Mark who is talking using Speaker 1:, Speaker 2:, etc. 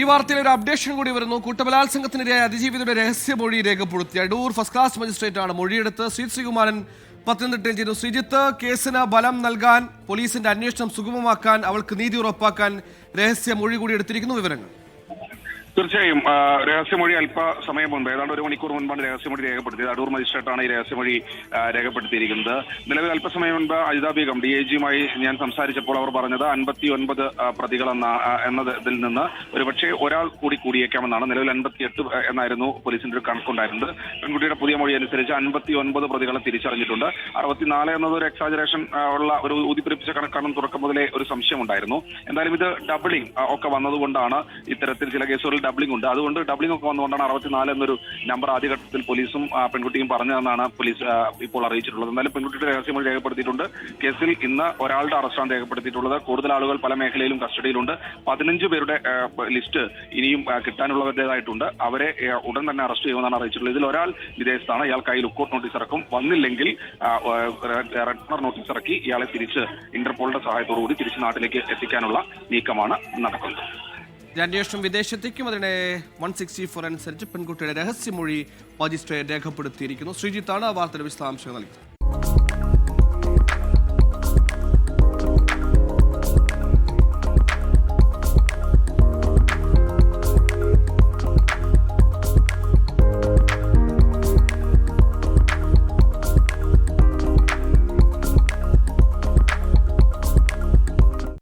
Speaker 1: ഈ വാർത്തയിൽ ഒരു അപ്ഡേഷൻ കൂടി വരുന്നു. കൂട്ടബലാത്സംഗത്തിനിരയായ അതിജീവിതയുടെ രഹസ്യമൊഴി രേഖപ്പെടുത്തി അടൂർ ഫസ്റ്റ് ക്ലാസ് മജിസ്ട്രേറ്റ് ആണ് മൊഴിയെടുത്ത്. ശ്രീകുമാരൻ പത്തനംതിട്ടയിൽ ചെയ്തു. ശ്രീജിത്ത്, കേസിന് ബലം നൽകാൻ, പോലീസിന്റെ അന്വേഷണം സുഗമമാക്കാൻ, അവൾക്ക് നീതി ഉറപ്പാക്കാൻ രഹസ്യമൊഴി കൂടി എടുത്തിരിക്കുന്നു. വിവരങ്ങൾ
Speaker 2: തീർച്ചയായും രഹസ്യമൊഴി അല്പസമയം മുൻപ് ഏതാണ്ട് 1 മണിക്കൂർ മുൻപാണ് രഹസ്യമൊഴി രേഖപ്പെടുത്തിയത്. അടൂർ മജിസ്ട്രേറ്റാണ് ഈ രഹസ്യമൊഴി രേഖപ്പെടുത്തിയിരിക്കുന്നത്. നിലവിൽ അല്പസമയം മുൻപ് അജിത ബീഗം DIGയുമായി ഞാൻ സംസാരിച്ചപ്പോൾ അവർ പറഞ്ഞത് 59 പ്രതികൾ എന്നതിൽ നിന്ന് ഒരുപക്ഷെ ഒരാൾ കൂടി കൂടിയേക്കാമെന്നാണ്. നിലവിൽ 58 എന്നായിരുന്നു പോലീസിന്റെ ഒരു കണക്കുണ്ടായിരുന്നത്. പെൺകുട്ടിയുടെ പുതിയ മൊഴി അനുസരിച്ച് 59 പ്രതികളെ തിരിച്ചറിഞ്ഞിട്ടുണ്ട്. 64 എന്നത് ഒരു എക്സാജറേഷൻ ഉള്ള ഒരു ഊതിപ്പിടിപ്പിച്ച കണക്കാണെന്ന് തുടക്കം മുതലേ ഒരു സംശയമുണ്ടായിരുന്നു. എന്തായാലും ഇത് ഡബിളിംഗ് ഒക്കെ വന്നതുകൊണ്ടാണ് ഇത്തരത്തിൽ ചില കേസുകളിൽ ഡബ്ലിംഗ് ഉണ്ട്. അതുകൊണ്ട് ഡബ്ലിംഗ് ഒക്കെ വന്നുകൊണ്ടാണ് 64 എന്നൊരു നമ്പർ ആദ്യഘട്ടത്തിൽ പോലീസും പെൺകുട്ടിയും പറഞ്ഞതെന്നാണ് പോലീസ് ഇപ്പോൾ അറിയിച്ചിട്ടുള്ളത്. എന്നാലും പെൺകുട്ടിയുടെ രഹസ്യമൊഴി രേഖപ്പെടുത്തിയിട്ടുണ്ട്. കേസിൽ ഇന്ന് ഒരാളുടെ അറസ്റ്റാണ് രേഖപ്പെടുത്തിയിട്ടുള്ളത്. കൂടുതൽ ആളുകൾ പല മേഖലയിലും കസ്റ്റഡിയിലുണ്ട്. 15 പേരുടെ ലിസ്റ്റ് ഇനിയും കിട്ടാനുള്ളവരുടേതായിട്ടുണ്ട്. അവരെ ഉടൻ തന്നെ അറസ്റ്റ് ചെയ്യുമെന്നാണ് അറിയിച്ചിട്ടുള്ളത്. ഇതിൽ ഒരാൾ വിദേശത്താണ്. ഇയാൾക്കായി ലുക്കൌട്ട് നോട്ടീസ് ഇറക്കും. വന്നില്ലെങ്കിൽ റെഡ് കോർണർ നോട്ടീസ് ഇറക്കി ഇയാളെ തിരിച്ച് ഇന്റർപോളിന്റെ സഹായത്തോടുകൂടി തിരിച്ച് നാട്ടിലേക്ക് എത്തിക്കാനുള്ള നീക്കമാണ് നടക്കുന്നത്.
Speaker 1: അന്വേഷണം വിദേശത്തേക്കും അതിനെ 164 അനുസരിച്ച് പെൺകുട്ടിയുടെ രഹസ്യമൊഴി മജിസ്ട്രേറ്റ് രേഖപ്പെടുത്തിയിരിക്കുന്നു. ശ്രീജിത്താണ് വാർത്തയുടെ വിശദാംശങ്ങൾ നൽകിയത്.